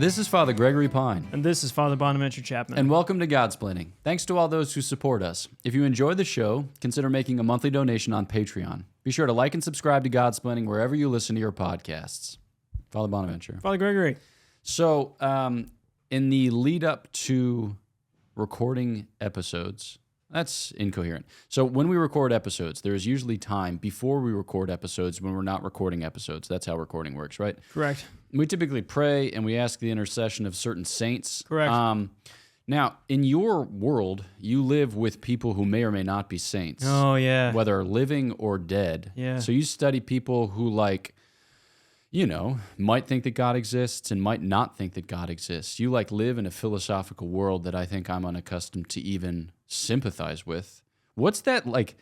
This is Father Gregory Pine. And this is Father Bonaventure Chapman. And welcome to Godsplaining. Thanks to all those who support us. If you enjoy the show, consider making a monthly donation on Patreon. Be sure to like and subscribe to Godsplaining wherever you listen to your podcasts. Father Bonaventure. Father Gregory. So, in the lead up to recording episodes, that's incoherent. So when we record episodes, there is usually time before we record episodes when we're not recording episodes. That's how recording works, right? Correct. We typically pray and we ask the intercession of certain saints. Correct. Now, in your world, you live with people who may or may not be saints. Oh, yeah. Whether living or dead. Yeah. So you study people who, like, you know, might think that God exists and might not think that God exists. You, like, live in a philosophical world that I think I'm unaccustomed to even sympathize with. What's that like?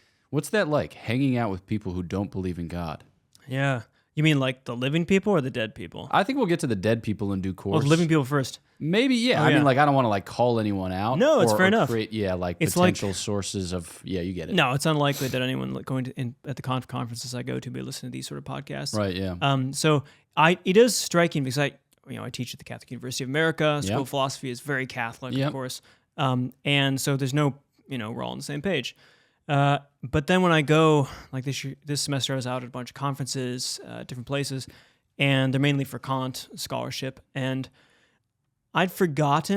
Hanging out with people who don't believe in God? Yeah. You mean like the living people or the dead people? I think we'll get to the dead people in due course. Oh, the living people first. Maybe, yeah. Oh, I yeah. mean, like, I don't want to, like, call anyone out. No, it's fair enough. Create, It's potential sources of, you get it. No, it's unlikely that anyone going to at the conferences I go to be listening to these sort of podcasts. Right, yeah. So it is striking because I teach at the Catholic University of America. School Yep. of Philosophy is very Catholic, Yep. of course. And so there's no, we're all on the same page. But then when I go, like this semester, I was out at a bunch of conferences, different places, and they're mainly for Kant scholarship. And I forgot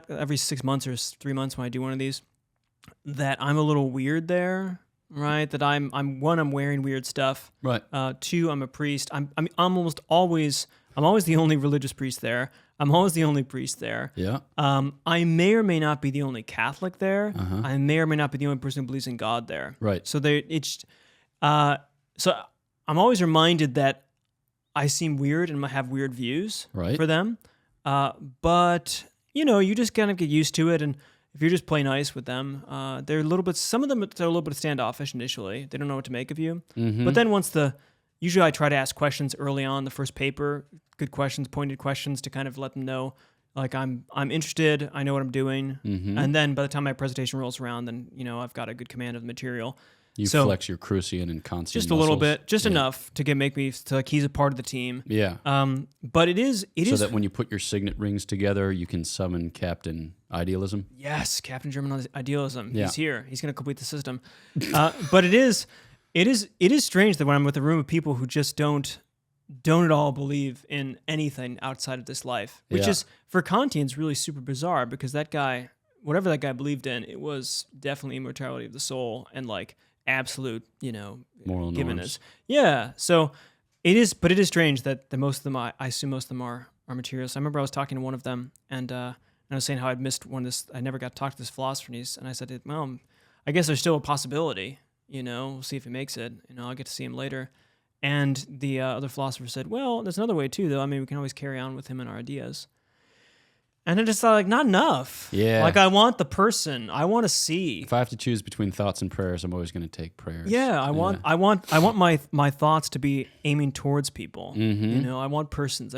every 6 months or 3 months when I do one of these, that I'm a little weird there, right? That I'm wearing weird stuff. Right. Two, I'm a priest. I'm always the only religious priest there. I'm always the only priest there. Yeah. I may or may not be the only Catholic there. Uh-huh. I may or may not be the only person who believes in God there. Right. So so I'm always reminded that I seem weird and have weird views Right. for them. But you just kind of get used to it, and if you just play nice with them, they're a little bit. Some of them are a little bit standoffish initially. They don't know what to make of you. Mm-hmm. But then usually I try to ask questions early on the first paper, good questions, pointed questions to kind of let them know, like I'm interested, I know what I'm doing, Mm-hmm. and then by the time my presentation rolls around, then I've got a good command of the material. You So- flex your Crucian and Kantian Just a little muscles. bit, just Yeah. enough to make me to like he's a part of the team. Yeah. But it is So that when you put your signet rings together, you can summon Captain Idealism. yes, Captain German Idealism. Yeah. He's here. He's going to complete the system. But it is strange that when I'm with a room of people who just don't at all believe in anything outside of this life, which Yeah. is for Kantians really super bizarre because that guy, whatever that guy believed in, it was definitely immortality of the soul and like absolute, Moral given norms. us. Yeah. So it is, but it is strange that most of them, I assume most of them are materials. I remember I was talking to one of them and I was saying how I'd missed I never got to talk to this philosopher and I said, well, I guess there's still a possibility, we'll see if he makes it, I'll get to see him later. And the other philosopher said, well, there's another way too, though. I mean, we can always carry on with him and our ideas. And I just thought, like, not enough. Yeah. Like, I want the person. I want to see. If I have to choose between thoughts and prayers, I'm always going to take prayers. Yeah, I want my thoughts to be aiming towards people. Mm-hmm. I want persons.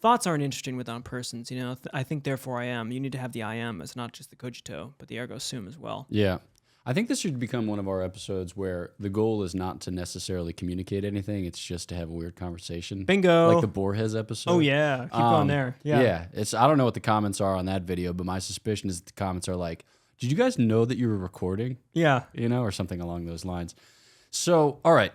Thoughts aren't interesting without persons. I think therefore I am. You need to have the I am as not just the cogito, but the ergo sum as well. Yeah. I think this should become one of our episodes where the goal is not to necessarily communicate anything. It's just to have a weird conversation. Bingo. Like the Borges episode. Oh yeah, keep going there. Yeah. Yeah. I don't know what the comments are on that video, but my suspicion is that the comments are like, did you guys know that you were recording? Yeah. Or something along those lines. So, all right.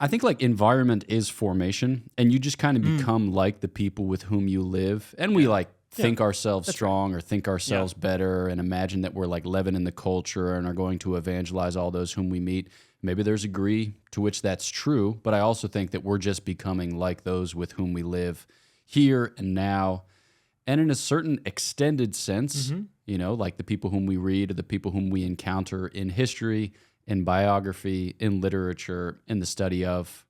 I think like environment is formation, and you just kind of become like the people with whom you live. And we think ourselves strong or think ourselves better and imagine that we're like leaven the culture and are going to evangelize all those whom we meet. Maybe there's a degree to which that's true, but I also think that we're just becoming like those with whom we live here and now. And in a certain extended sense, like the people whom we read or the people whom we encounter in history, in biography, in literature, in the study of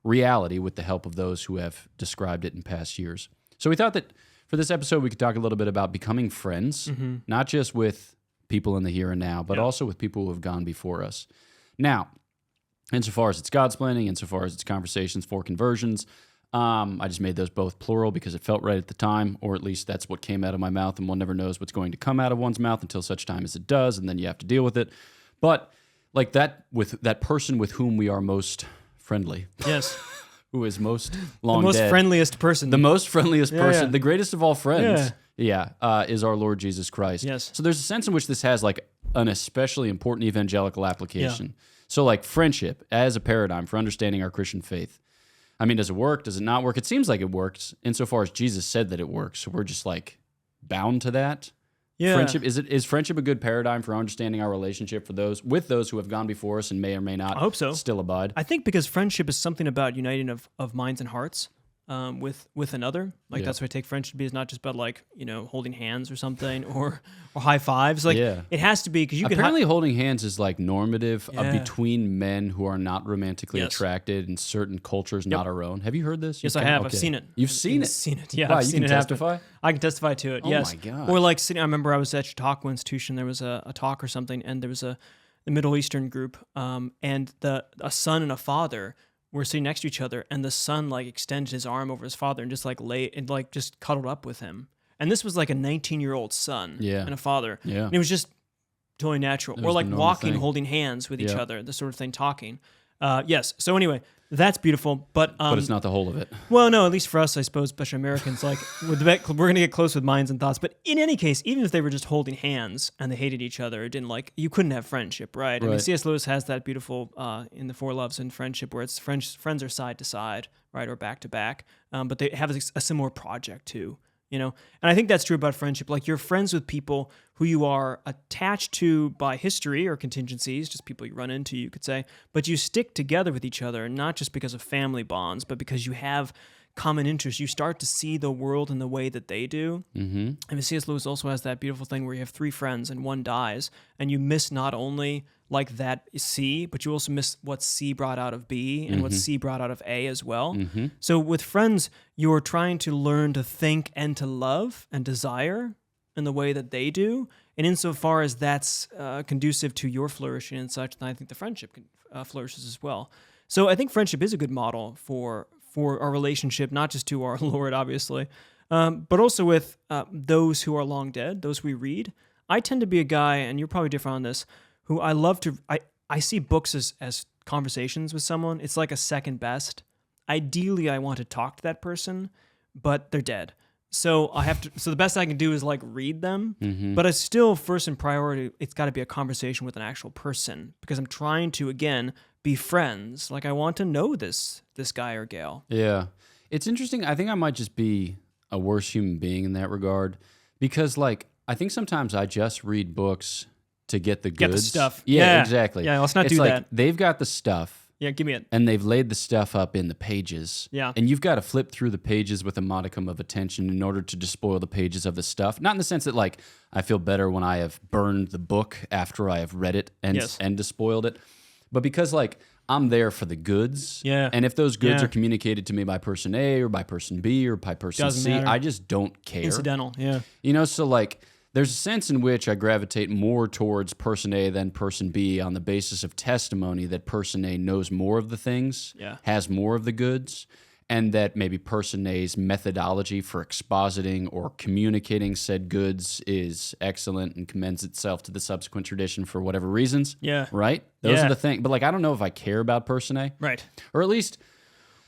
reality with the help of those who have described it in past years. So we thought that for this episode, we could talk a little bit about becoming friends, not just with people in the here and now, but also with people who have gone before us. Now, insofar as it's Godsplaining, insofar as it's conversations for conversions, I just made those both plural because it felt right at the time, or at least that's what came out of my mouth, and one never knows what's going to come out of one's mouth until such time as it does, and then you have to deal with it. But like that, with that person with whom we are most friendly. Yes. who is most The long most dead. friendliest person. The most friendliest person, yeah. the greatest of all friends, is our Lord Jesus Christ. Yes. So there's a sense in which this has like an especially important evangelical application. So like friendship as a paradigm for understanding our Christian faith. I mean, does it work? Does it not work? It seems like it works insofar as Jesus said that it works. So we're just like bound to that. Yeah. Friendship is friendship a good paradigm for understanding our relationship for those who have gone before us and may or may not I hope so. still abide? I think because friendship is something about uniting of minds and hearts with another. Like that's why I take friendship to be. It's not just about like, holding hands or something or high fives. Like it has to be because you apparently holding hands is like normative between men who are not romantically attracted in certain cultures, not our own. Have you heard this? Yes, I have. Okay. I've seen it. You've seen it? Seen it. Yeah, wow, I've seen it testify? happen. I can testify to it. Oh yes. my God. Or like sitting. I remember I was at Chautauqua Institution. There was a talk or something, and there was a Middle Eastern group, and a son and a father were sitting next to each other, and the son like extended his arm over his father and just like lay and like just cuddled up with him. And this was like a 19-year-old son and a father. Yeah. And it was just totally natural. Or like walking, holding hands with each other, this sort of thing, talking. Yes. So anyway, that's beautiful, but it's not the whole of it. Well, no, at least for us, I suppose, especially Americans, like we're going to get close with minds and thoughts. But in any case, even if they were just holding hands and they hated each other, it didn't you couldn't have friendship, right? I mean, C.S. Lewis has that beautiful in the Four Loves and Friendship where it's friends are side to side, right, or back to back, but they have a similar project too. And I think that's true about friendship. Like you're friends with people who you are attached to by history or contingencies, just people you run into, you could say, but you stick together with each other, not just because of family bonds, but because you have common interests. You start to see the world in the way that they do. Mm-hmm. And C.S. Lewis also has that beautiful thing where you have three friends and one dies, and you miss not only like that C, but you also miss what C brought out of B and what C brought out of A as well. Mm-hmm. So with friends, you're trying to learn to think and to love and desire in the way that they do. And insofar as that's conducive to your flourishing and such, then I think the friendship flourishes as well. So I think friendship is a good model for our relationship, not just to our Lord, obviously, but also with those who are long dead, those we read. I tend to be a guy, and you're probably different on this, who I love to, I see books as conversations with someone. It's like a second best. Ideally, I want to talk to that person, but they're dead. So so the best I can do is like read them, but it's still first in priority, it's got to be a conversation with an actual person because I'm trying to, again, be friends. Like I want to know this guy or gal. Yeah. It's interesting. I think I might just be a worse human being in that regard because like, I think sometimes I just read books to get the goods. Get the stuff. Yeah, exactly. Yeah, let's not do like that. They've got the stuff. Yeah, give me it. And they've laid the stuff up in the pages. Yeah. And you've got to flip through the pages with a modicum of attention in order to despoil the pages of the stuff. Not in the sense that, like, I feel better when I have burned the book after I have read it and despoiled it, but because, like, I'm there for the goods. Yeah. And if those goods are communicated to me by person A or by person B or by person C, I just don't care. Incidental, yeah. So, like, there's a sense in which I gravitate more towards person A than person B on the basis of testimony that person A knows more of the things, has more of the goods, and that maybe person A's methodology for expositing or communicating said goods is excellent and commends itself to the subsequent tradition for whatever reasons. Yeah. Right? Those are the things. But, like, I don't know if I care about person A. Right. Or at least...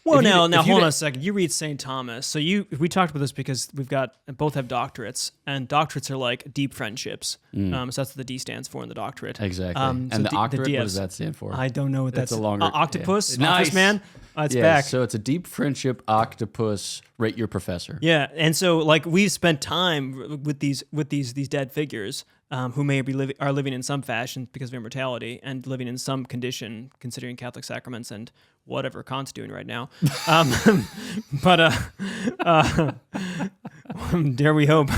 Well, now hold on a second. You read St. Thomas. So we talked about this because both have doctorates, and doctorates are like deep friendships. So that's what the D stands for in the doctorate. Exactly. And the doctorate, what does that stand for? I don't know what that's. A longer octopus? Yeah. Nice. Man. It's back. So it's a deep friendship octopus, rate your professor. Yeah. And so like we've spent time with these dead figures who may be are living in some fashion because of immortality and living in some condition considering Catholic sacraments and whatever Kant's doing right now. But dare we hope.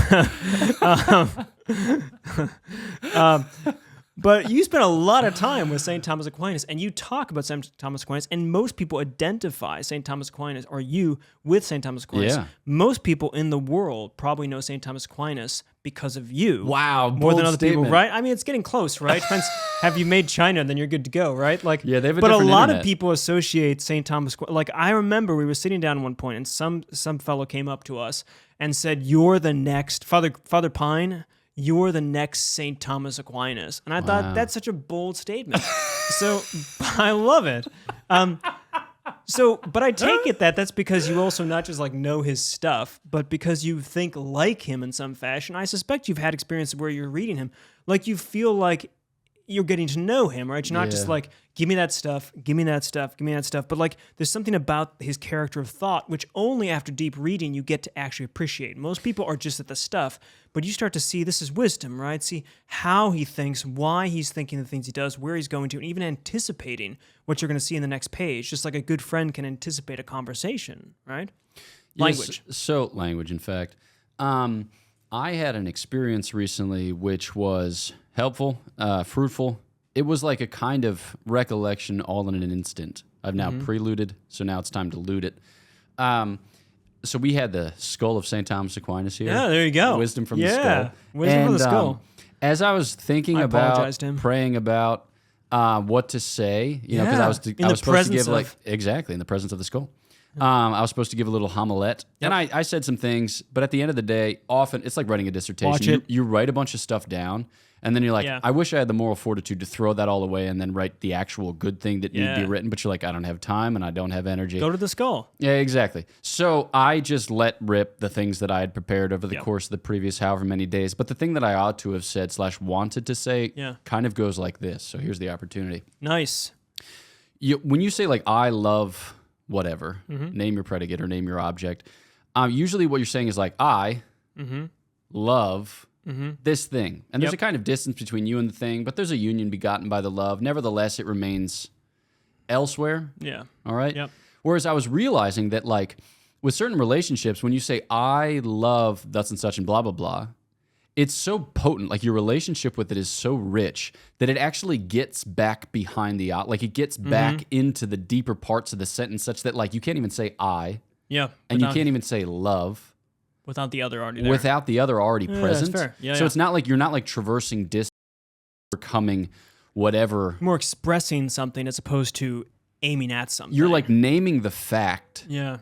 But you spent a lot of time with St. Thomas Aquinas, and you talk about St. Thomas Aquinas, and most people identify St. Thomas Aquinas, or you, with St. Thomas Aquinas. Yeah. Most people in the world probably know St. Thomas Aquinas because of you. Wow, more than other statement. people, right? I mean, it's getting close, right? Depends, have you made China, then you're good to go, right? Like, yeah, they have a but a different lot internet. of people associate St. Thomas Aquinas. Like, I remember we were sitting down at one point, and some fellow came up to us and said, "You're the next Father Pine. You're the next St. Thomas Aquinas." And I thought that's such a bold statement. So I love it. But I take it that's because you also not just like know his stuff, but because you think like him in some fashion. I suspect you've had experiences where you're reading him, like you feel like you're getting to know him, right? You're not just like, give me that stuff, give me that stuff, give me that stuff. But like, there's something about his character of thought, which only after deep reading you get to actually appreciate. Most people are just at the stuff, but you start to see this is wisdom, right? See how he thinks, why he's thinking the things he does, where he's going to, and even anticipating what you're going to see in the next page, just like a good friend can anticipate a conversation, right? Language. Yes, so language, in fact. I had an experience recently which was helpful, fruitful. It was like a kind of recollection all in an instant. I've now preluded, so now it's time to lute it. So we had the skull of St. Thomas Aquinas here. Yeah, there you go. Wisdom from the skull. Wisdom from the skull. As I was thinking about, praying about what to say, because I was supposed to give exactly in the presence of the skull. I was supposed to give a little homilette, and I said some things, but at the end of the day, often it's like writing a dissertation. You write a bunch of stuff down, and then you're like, I wish I had the moral fortitude to throw that all away and then write the actual good thing that needed to be written, but you're like, I don't have time and I don't have energy. Go to the skull. Yeah, exactly. So I just let rip the things that I had prepared over the course of the previous however many days, but the thing that I ought to have said / wanted to say kind of goes like this. So here's the opportunity. Nice. When you say like, I love whatever, name your predicate or name your object, usually what you're saying is like, I love this thing. And there's a kind of distance between you and the thing, but there's a union begotten by the love. Nevertheless, it remains elsewhere. Yeah. All right? Yep. Whereas I was realizing that like with certain relationships, when you say, I love thus and such and blah, blah, blah, it's so potent, like your relationship with it is so rich that it actually gets back behind the like it gets back into the deeper parts of the sentence such that like you can't even say I. Yeah. And you can't even say love. Without the other already there. Without the other already present. That's fair. Yeah, so it's not like you're not like traversing distance, overcoming whatever. More expressing something as opposed to aiming at something. You're like naming the fact. Yeah.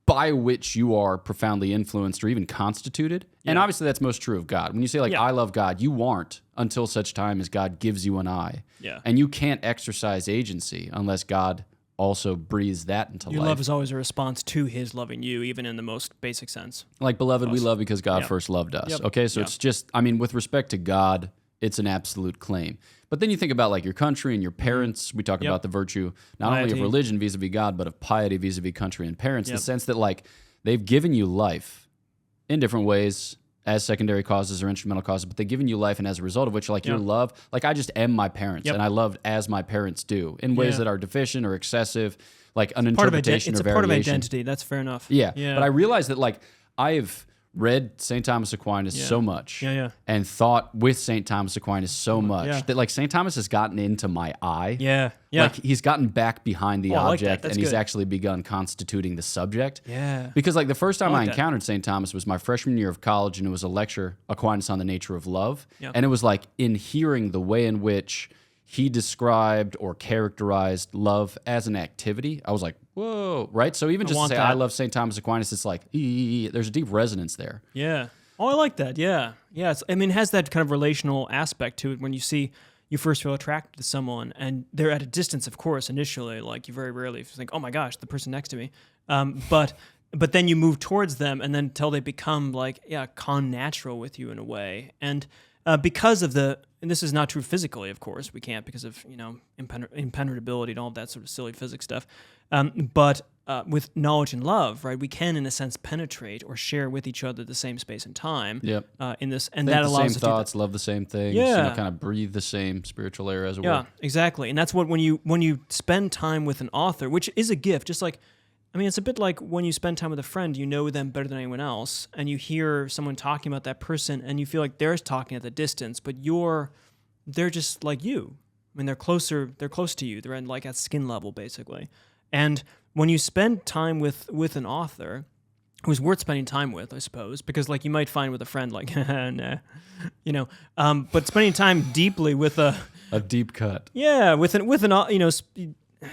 By which you are profoundly influenced or even constituted. Yeah. And obviously that's most true of God. When you say like, I love God, you aren't until such time as God gives you an I. Yeah. And you can't exercise agency unless God also breathes that into life. Your love is always a response to his loving you, even in the most basic sense. Like, beloved, we love because God first loved us. Yep. Okay, so it's just, I mean, with respect to God, it's an absolute claim. But then you think about like your country and your parents. We talk about the virtue not only of religion vis-a-vis God, but of piety vis-a-vis country and parents. The sense that like they've given you life in different ways as secondary causes or instrumental causes, but they've given you life, and as a result of which, like your love, like I just am my parents, and I loved as my parents do in ways that are deficient or excessive, like an interpretation or variation. It's a part of identity. That's fair enough. Yeah. But I realized that like I've read St. Thomas Aquinas so much and thought with St. Thomas Aquinas so much that like St. Thomas has gotten into my eye. Yeah. Like he's gotten back behind the object and he's actually begun constituting the subject. Yeah. Because like the first time I encountered St. Thomas was my freshman year of college, and it was a lecture, Aquinas on the Nature of Love. Yep. And it was like in hearing the way in which he described or characterized love as an activity, I was like, whoa, right? So even just to say, I love St. Thomas Aquinas, it's like, there's a deep resonance there. Yeah. Oh, I like that. Yeah. Yeah. I mean, it has that kind of relational aspect to it when you first feel attracted to someone and they're at a distance, of course, initially, like you very rarely think, oh my gosh, the person next to me. But then you move towards them and then until they become like, con-natural with you in a way. And because of and this is not true physically, of course, we can't because of, impenetrability and all of that sort of silly physics stuff. But with knowledge and love, right, we can, in a sense, penetrate or share with each other the same space and time. Yep. In this, and think that allows us the same thoughts, love the same things. Yeah. Kind of breathe the same spiritual air, as it were. Yeah, exactly. And that's what when you spend time with an author, which is a gift, just like. I mean, it's a bit like when you spend time with a friend, you know them better than anyone else, and you hear someone talking about that person, and you feel like they're talking at the distance, but they're just like you. I mean, they're close to you. They're at skin level, basically. And when you spend time with an author who's worth spending time with, I suppose, because like you might find with a friend, like, nah, but spending time deeply with a deep cut. Yeah, with an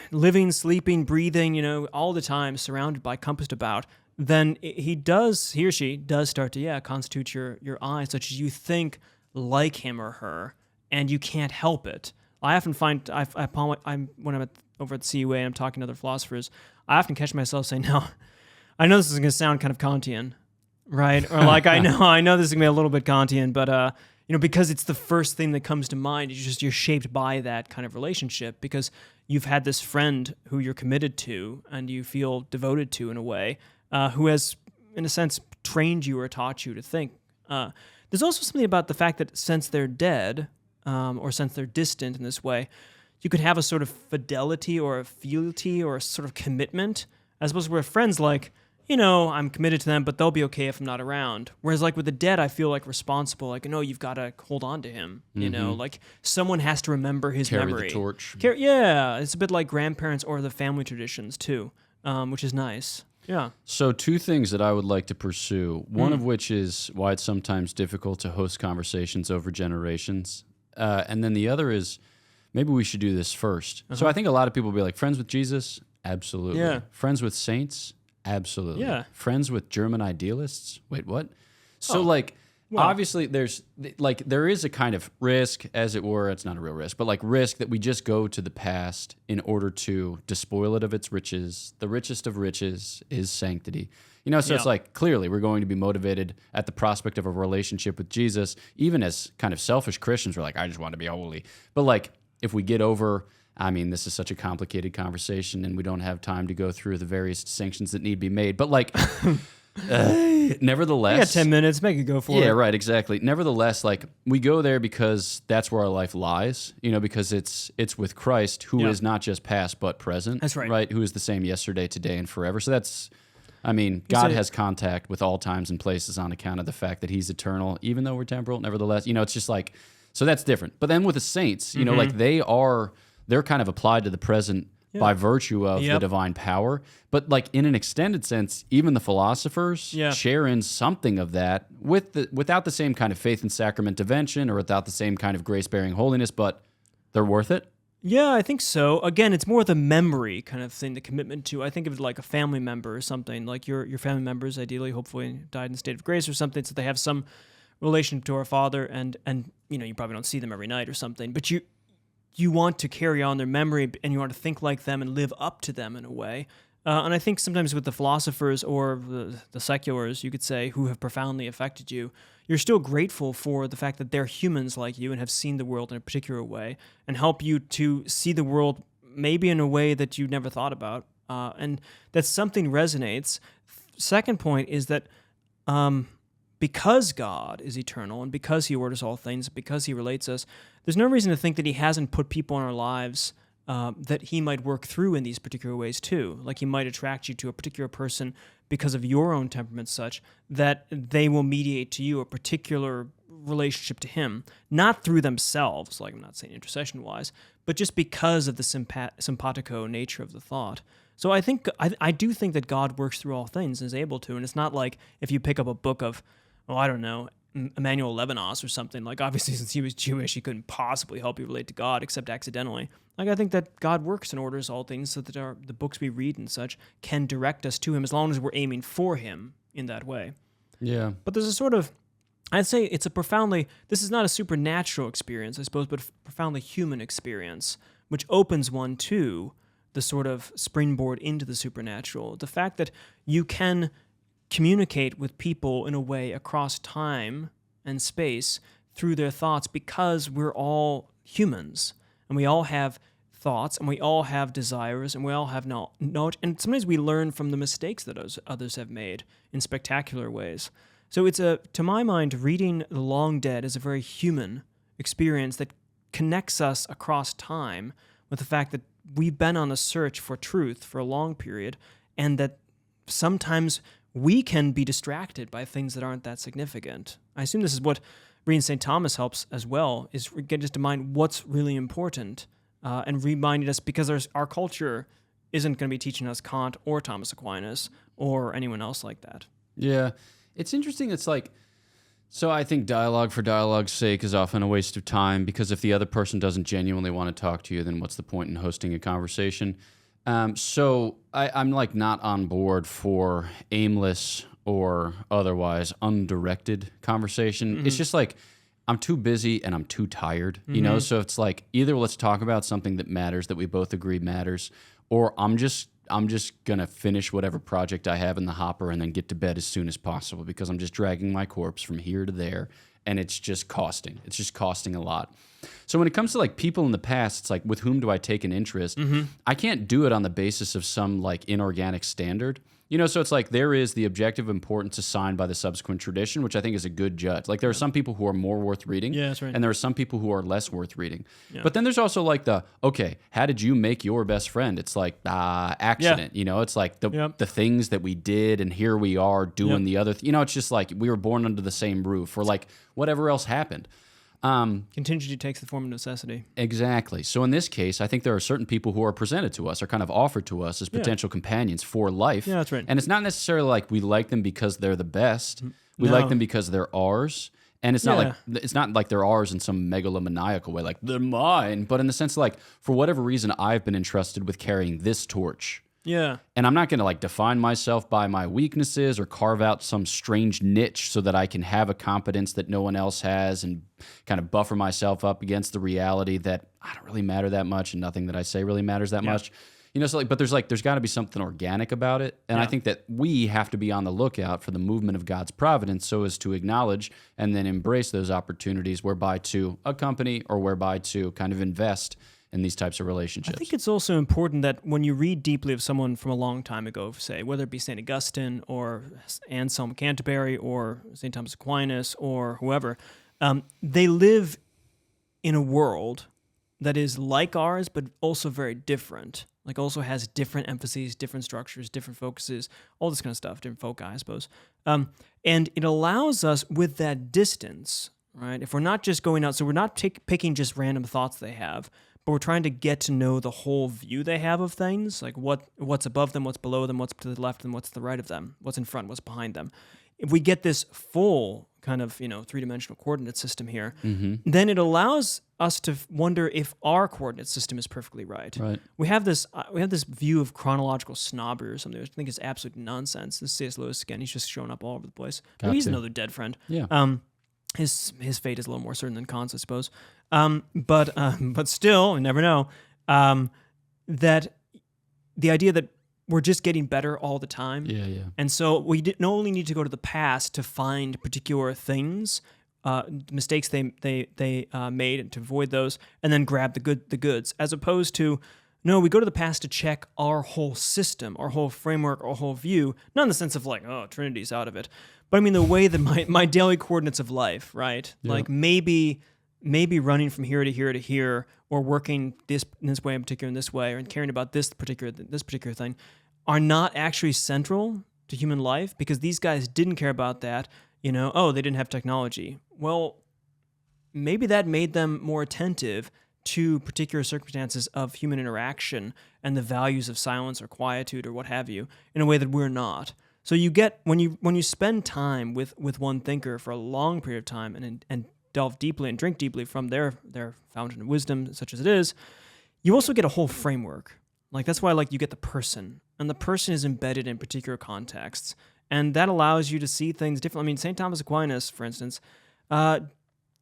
living, sleeping, breathing, all the time, surrounded by, compassed about, then he or she does start to, constitute your eye, such as you think like him or her, and you can't help it. I often find when I'm over at the CUA and I'm talking to other philosophers, I often catch myself saying, "No, I know this is going to sound kind of Kantian, right?" Or like, I know this is going to be a little bit Kantian, but because it's the first thing that comes to mind. You're shaped by that kind of relationship because you've had this friend who you're committed to and you feel devoted to in a way, who has, in a sense, trained you or taught you to think. There's also something about the fact that since they're dead, or since they're distant in this way, you could have a sort of fidelity or a fealty or a sort of commitment, as opposed to where friends like, I'm committed to them, but they'll be okay if I'm not around. Whereas like with the dead, I feel like responsible, like, no, you've got to hold on to him, like someone has to remember his memory. Carry the torch. Yeah, it's a bit like grandparents or the family traditions too, which is nice. Yeah. So 2 things that I would like to pursue, one of which is why it's sometimes difficult to host conversations over generations. And then the other is, maybe we should do this first. So I think a lot of people will be like, friends with Jesus? Absolutely. Yeah. Friends with saints? Absolutely. Yeah. Friends with German idealists? Wait, what? So obviously there is a kind of risk, as it were. It's not a real risk, but like risk that we just go to the past in order to despoil it of its riches. The richest of riches is sanctity. It's like clearly we're going to be motivated at the prospect of a relationship with Jesus. Even as kind of selfish Christians, we're like, I just want to be holy. But like if we get over, this is such a complicated conversation and we don't have time to go through the various distinctions that need to be made. But like, nevertheless, you got 10 minutes, make it go for it. Yeah, right, exactly. Nevertheless, like we go there because that's where our life lies, because it's with Christ, who is not just past but present. That's right. Right, who is the same yesterday, today, and forever. So that's, God has contact with all times and places on account of the fact that he's eternal, even though we're temporal. Nevertheless, it's just like, so that's different. But then with the saints, like they're kind of applied to the present by virtue of the divine power. But like in an extended sense, even the philosophers share in something of that without the same kind of faith and sacrament dimension or without the same kind of grace-bearing holiness, but they're worth it. Yeah, I think so. Again, it's more the memory kind of thing, the commitment to. I think of it like a family member or something. Like your family members, ideally, hopefully, died in the state of grace or something, so they have some relation to our Father, and you probably don't see them every night or something, but you want to carry on their memory and you want to think like them and live up to them in a way. And I think sometimes with the philosophers or the seculars, you could say, who have profoundly affected you, you're still grateful for the fact that they're humans like you and have seen the world in a particular way and help you to see the world maybe in a way that you never thought about. And that something resonates. Second point is that because God is eternal and because he orders all things, because he relates us, there's no reason to think that he hasn't put people in our lives that he might work through in these particular ways too. Like he might attract you to a particular person because of your own temperament such that they will mediate to you a particular relationship to him, not through themselves, like I'm not saying intercession-wise, but just because of the simpatico nature of the thought. So I do think that God works through all things and is able to, and it's not like if you pick up a book of, Emmanuel Levinas or something, like obviously since he was Jewish, he couldn't possibly help you relate to God except accidentally. Like I think that God works and orders all things so that the books we read and such can direct us to him as long as we're aiming for him in that way. Yeah. But there's a sort of, I'd say it's this is not a supernatural experience, I suppose, but a profoundly human experience, which opens one to the sort of springboard into the supernatural. The fact that you can communicate with people in a way across time and space through their thoughts because we're all humans and we all have thoughts and we all have desires and we all have knowledge. And sometimes we learn from the mistakes that others have made in spectacular ways. So to my mind, reading The Long Dead is a very human experience that connects us across time with the fact that we've been on a search for truth for a long period and that sometimes we can be distracted by things that aren't that significant. I assume this is what reading St. Thomas helps as well, is get us to mind what's really important and reminding us, because our culture isn't going to be teaching us Kant or Thomas Aquinas or anyone else like that. Yeah. It's interesting. It's like, so I think dialogue for dialogue's sake is often a waste of time because if the other person doesn't genuinely want to talk to you, then what's the point in hosting a conversation? So I'm like not on board for aimless or otherwise undirected conversation. Mm-hmm. It's just like I'm too busy and I'm too tired, you know? So it's like either let's talk about something that matters, that we both agree matters, or I'm just going to finish whatever project I have in the hopper and then get to bed as soon as possible because I'm just dragging my corpse from here to there and it's just costing. It's just costing a lot. So when it comes to like people in the past, it's like, with whom do I take an interest? I can't do it on the basis of some like inorganic standard. You know, so it's like there is the objective importance assigned by the subsequent tradition, which I think is a good judge. Like there are some people who are more worth reading, that's right. and there are some people who are less worth reading. But then there's also like okay, how did you make your best friend? It's like accident, you know. It's like the things that we did, and here we are doing the other. You know, it's just like we were born under the same roof, or like whatever else happened. Contingency takes the form of necessity. Exactly. So in this case, I think there are certain people who are presented to us or kind of offered to us as potential companions for life. Yeah, that's right. And it's not necessarily like we like them because they're the best. We like them because they're ours. And it's not like they're ours in some megalomaniacal way, like they're mine, but in the sense like for whatever reason, I've been entrusted with carrying this torch. Yeah. And I'm not going to like define myself by my weaknesses or carve out some strange niche so that I can have a competence that no one else has and kind of buffer myself up against the reality that I don't really matter that much and nothing that I say really matters that much. You know, so like, but there's got to be something organic about it. And I think that we have to be on the lookout for the movement of God's providence so as to acknowledge and then embrace those opportunities whereby to accompany or whereby to kind of invest in these types of relationships. I think it's also important that when you read deeply of someone from a long time ago, say, whether it be St. Augustine or Anselm of Canterbury or St. Thomas Aquinas or whoever, they live in a world that is like ours, but also very different. Like also has different emphases, different structures, different focuses, all this kind of stuff, different foci, I suppose. And it allows us with that distance, right? If we're not just going out, so we're not picking just random thoughts they have, but we're trying to get to know the whole view they have of things, like what's above them, what's below them, what's to the left and what's to the right of them, what's in front, what's behind them. If we get this full kind of, three-dimensional coordinate system here, then it allows us to wonder if our coordinate system is perfectly right. We have this view of chronological snobbery or something, which I think is absolute nonsense. This is C.S. Lewis again. He's just showing up all over the place. He's another dead friend. Yeah. His fate is a little more certain than Kant's, I suppose. But still, you never know. That the idea that we're just getting better all the time. Yeah. And so we not only need to go to the past to find particular things, mistakes they made, and to avoid those, and then grab the goods, as opposed to no, we go to the past to check our whole system, our whole framework, our whole view, not in the sense of like, oh, Trinity's out of it, but I mean the way that my daily coordinates of life, right? Yep. Like maybe running from here to here to here, or working in this way in particular in this way, or caring about this particular thing, are not actually central to human life because these guys didn't care about that. They didn't have technology. Well, maybe that made them more attentive to particular circumstances of human interaction and the values of silence or quietude or what have you in a way that we're not. So you get when you spend time with one thinker for a long period of time and delve deeply and drink deeply from their fountain of wisdom, such as it is, you also get a whole framework. Like that's why you get the person, and the person is embedded in particular contexts, and that allows you to see things differently. I mean, St. Thomas Aquinas, for instance,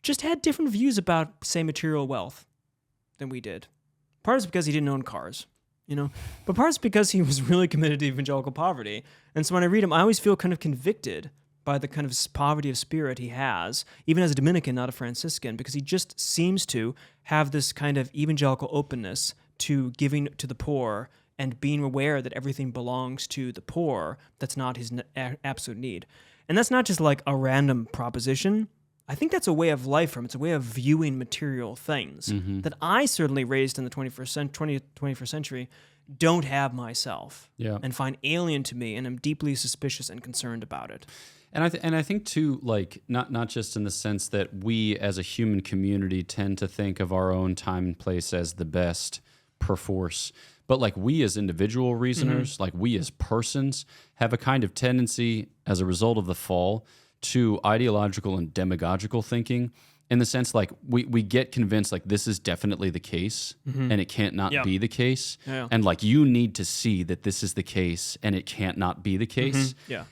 just had different views about, say, material wealth than we did. Part is because he didn't own cars, but part is because he was really committed to evangelical poverty. And so when I read him, I always feel kind of convicted by the kind of poverty of spirit he has, even as a Dominican, not a Franciscan, because he just seems to have this kind of evangelical openness to giving to the poor and being aware that everything belongs to the poor. That's not his absolute need. And that's not just like a random proposition. I think that's a way of life for him. It's a way of viewing material things that I certainly raised in the 21st century don't have myself and find alien to me, and am deeply suspicious and concerned about it. And I think too, like not just in the sense that we as a human community tend to think of our own time and place as the best perforce, but like we as individual reasoners, like we as persons, have a kind of tendency as a result of the fall to ideological and demagogical thinking, in the sense like we get convinced like this is definitely the case and it can't not be the case. Yeah. And like you need to see that this is the case and it can't not be the case. Yeah.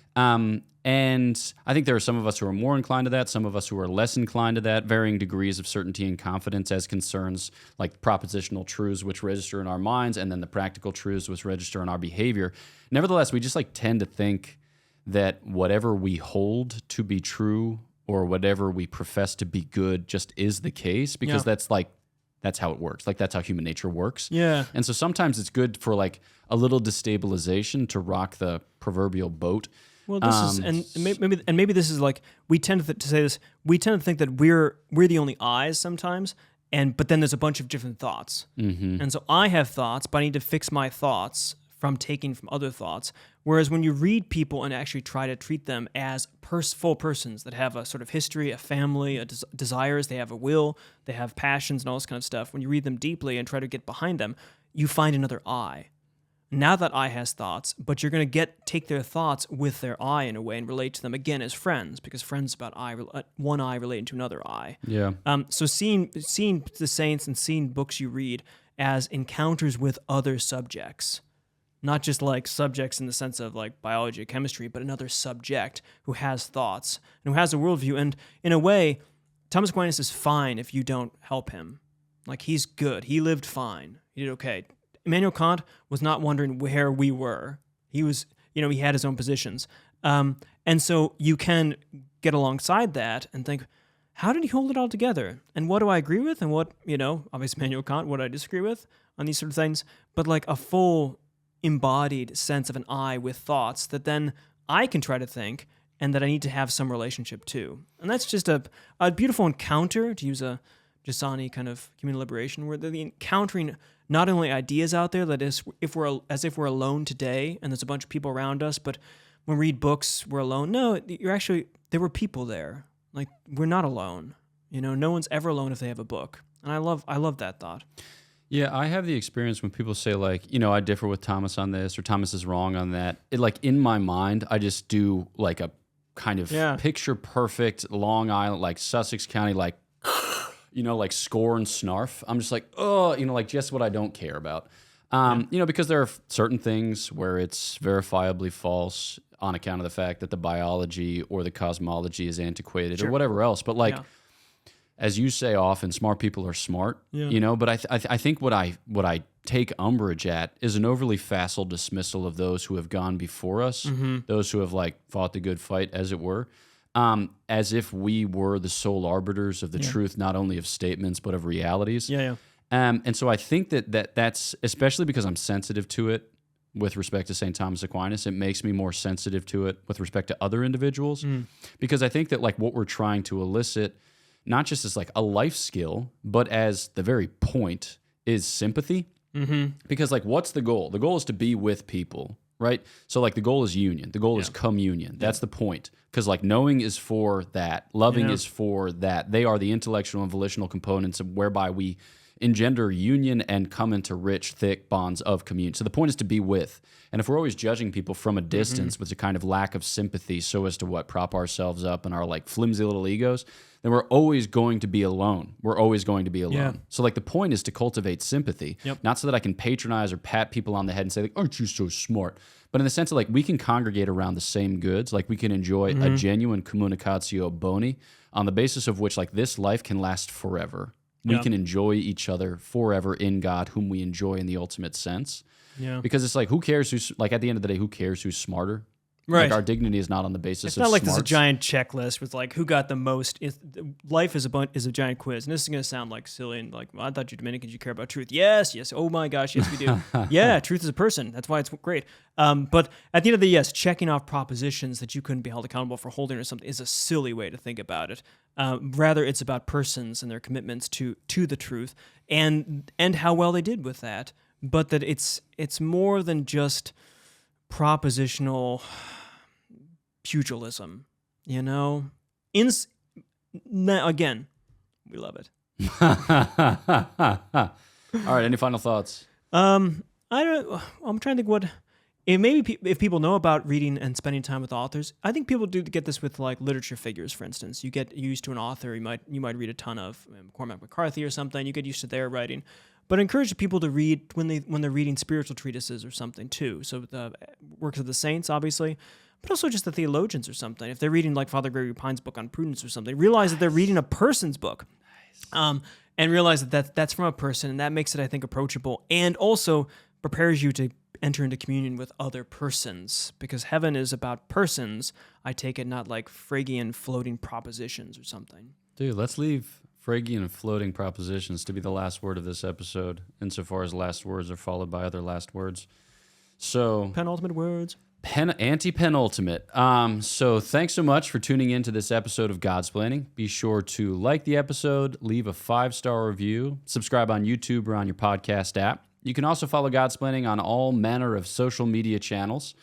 And I think there are some of us who are more inclined to that, some of us who are less inclined to that, varying degrees of certainty and confidence as concerns like propositional truths which register in our minds and then the practical truths which register in our behavior. Nevertheless, we just like tend to think that whatever we hold to be true or whatever we profess to be good just is the case because that's how it works. Like that's how human nature works. Yeah. And so sometimes it's good for like a little destabilization to rock the proverbial boat. Well, this is maybe this is like we tend to say this. We tend to think that we're the only eyes sometimes, but then there's a bunch of different thoughts, and so I have thoughts, but I need to fix my thoughts from taking from other thoughts. Whereas when you read people and actually try to treat them as full persons that have a sort of history, a family, desires, they have a will, they have passions and all this kind of stuff. When you read them deeply and try to get behind them, you find another I. Now that eye has thoughts, but you're going to take their thoughts with their eye in a way and relate to them again as friends, because friends about one eye relating to another eye. Yeah. So seeing the saints and seeing books you read as encounters with other subjects, not just like subjects in the sense of like biology or chemistry, but another subject who has thoughts and who has a worldview. And in a way, Thomas Aquinas is fine if you don't help him. Like he's good. He lived fine. He did okay. Immanuel Kant was not wondering where we were. He was, he had his own positions. And so you can get alongside that and think, how did he hold it all together? And what do I agree with? And what, obviously Immanuel Kant, what I disagree with on these sort of things, but like a full embodied sense of an I with thoughts that then I can try to think and that I need to have some relationship to. And that's just a beautiful encounter, to use a Giussani kind of communal liberation, where they're encountering not only ideas out there, that is, if we're alone today and there's a bunch of people around us, but when we read books, we're alone. No, there were people there. Like, we're not alone. No one's ever alone if they have a book. And I love that thought. Yeah, I have the experience when people say like, I differ with Thomas on this or Thomas is wrong on that. It like in my mind, I just do like a kind of picture perfect Long Island, like Sussex County, like, like score and snarf. I'm just like, oh, like just what I don't care about. Because there are certain things where it's verifiably false on account of the fact that the biology or the cosmology is antiquated or whatever else. But like, as you say often, smart people are smart, but I think what I take umbrage at is an overly facile dismissal of those who have gone before us, those who have like fought the good fight, as it were. As if we were the sole arbiters of the truth, not only of statements, but of realities. And so I think that's, especially because I'm sensitive to it with respect to St. Thomas Aquinas, it makes me more sensitive to it with respect to other individuals. Because I think that like what we're trying to elicit, not just as like a life skill, but as the very point is sympathy. Because like what's the goal? The goal is to be with people. Right? So like the goal is union. The goal is communion. That's the point. Because like knowing is for that. Loving is for that. They are the intellectual and volitional components of whereby we engender union and come into rich, thick bonds of communion. So the point is to be with. And if we're always judging people from a distance with a kind of lack of sympathy so as to prop ourselves up in our like flimsy little egos, then we're always going to be alone. We're always going to be alone. Yeah. So like the point is to cultivate sympathy, not so that I can patronize or pat people on the head and say like, aren't you so smart? But in the sense of like we can congregate around the same goods, like we can enjoy a genuine communicatio boni on the basis of which like this life can last forever. We can enjoy each other forever in God, whom we enjoy in the ultimate sense. Yeah. Because it's like, who cares who's, like at the end of the day, who cares who's smarter? Right. Like our dignity is not on the basis of It's not like smarts. there's a giant checklist with like who got the most. Life is a giant quiz. And this is going to sound like silly and like, well, I thought you Dominicans, you care about truth. Yes. Oh my gosh. Yes, we do. Yeah. Truth is a person. That's why it's great. But at the end of the day, checking off propositions that you couldn't be held accountable for holding or something is a silly way to think about it. Rather, it's about persons and their commitments to the truth and how well they did with that. But that it's more than just propositional pugilism, Again, we love it. All right, any final thoughts? I'm trying to think what if people know about reading and spending time with authors, I think people do get this with like literature figures, for instance. You get used to an author, you might read a ton of Cormac McCarthy or something. You get used to their writing, but I encourage people to read when they're reading spiritual treatises or something too. So the works of the saints, obviously, but also just the theologians or something. If they're reading like Father Gregory Pine's book on prudence or something, realize that they're reading a person's book, and realize that that's from a person, and that makes it, I think, approachable, and also prepares you to enter into communion with other persons, because heaven is about persons. I take it, not like Phrygian floating propositions or something. Dude, let's leave Phrygian floating propositions to be the last word of this episode, insofar as last words are followed by other last words. So penultimate words. Anti-penultimate. So thanks so much for tuning in to this episode of Godsplaining. Be sure to like the episode, leave a 5-star review, subscribe on YouTube or on your podcast app. You can also follow Godsplaining on all manner of social media channels.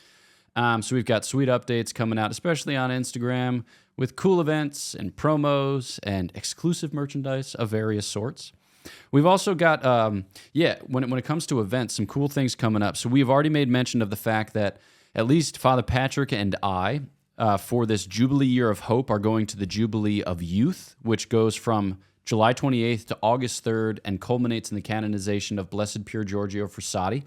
So we've got sweet updates coming out, especially on Instagram, with cool events and promos and exclusive merchandise of various sorts. We've also got, when it comes to events, some cool things coming up. So we've already made mention of the fact that at least Father Patrick and I, for this Jubilee Year of Hope, are going to the Jubilee of Youth, which goes from July 28th to August 3rd and culminates in the canonization of Blessed Pier Giorgio Frassati.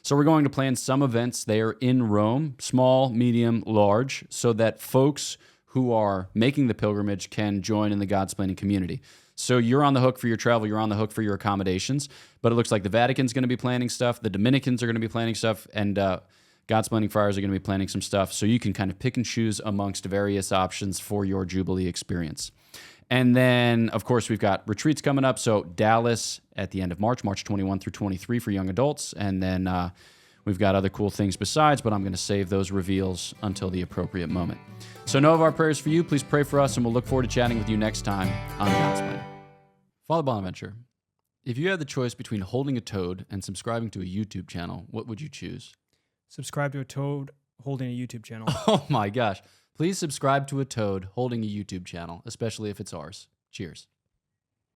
So we're going to plan some events there in Rome, small, medium, large, so that folks who are making the pilgrimage can join in the Godsplaining community. So you're on the hook for your travel, you're on the hook for your accommodations, but it looks like the Vatican's going to be planning stuff, the Dominicans are going to be planning stuff, and Godsplaining Friars are going to be planning some stuff, so you can kind of pick and choose amongst various options for your Jubilee experience. And then, of course, we've got retreats coming up. So Dallas at the end of March 21 through 23 for young adults. And then we've got other cool things besides, but I'm going to save those reveals until the appropriate moment. So know of our prayers for you. Please pray for us, and we'll look forward to chatting with you next time on Godsplaining. Father Bonaventure, if you had the choice between holding a toad and subscribing to a YouTube channel, what would you choose? Subscribe to a toad holding a YouTube channel. Oh my gosh. Please subscribe to a toad holding a YouTube channel, especially if it's ours. Cheers.